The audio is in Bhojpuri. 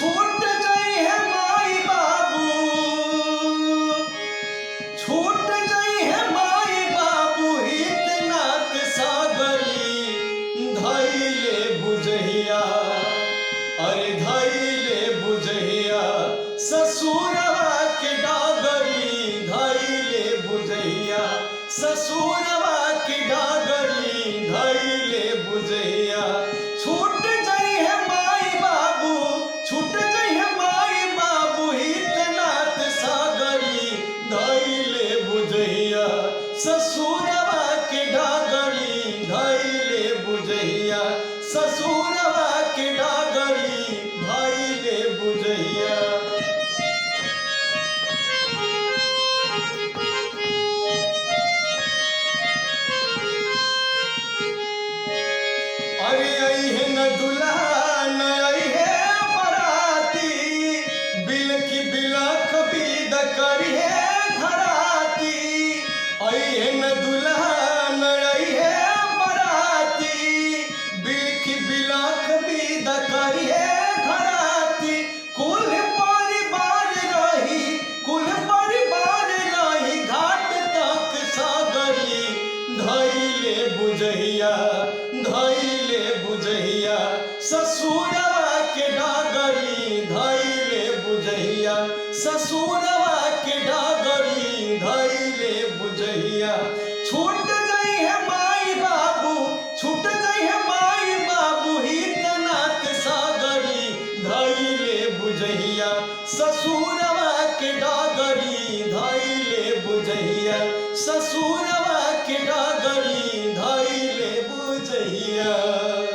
छूट जाई है माई बाबू, छूट जाई है माई बाबू, हितनाथ सागरी धैले बुझहिया, अरे धैले बुझहिया ससुरवा के डागरी, धैले बुझहिया ससुरवा के डागरी, धैले बुझहिया। छूट जाई है माई बाबू, छूट जाई है माई बाबू, हितनाथ सागरी धैले बुझहिया ससुरवा के डागरी, धैले बुझहिया ससुरवा के डागरी, धैले बुझहिया। अरे आई है न दुल्हा न आई है बराती, बिलखी बिलख बिद करी है घराती। आई है न दुल्हा न आई है बराती, बिलखी बिलख बिद करी है घराती। कुल परिवार रही, कुल परिवार रही, घाट तक सागरी धैले बुझहिया, धैले बुझहिया ससुरवा के डागरी, धैले बुझहिया ससुरवा के डागरी, धैले बुझहिया। छूट जाई है माई बाबू, छूट जाई है माई बाबू, हितनाथ सागरी धैले बुझहिया ससुरवा के डागरी, धैले बुझहिया।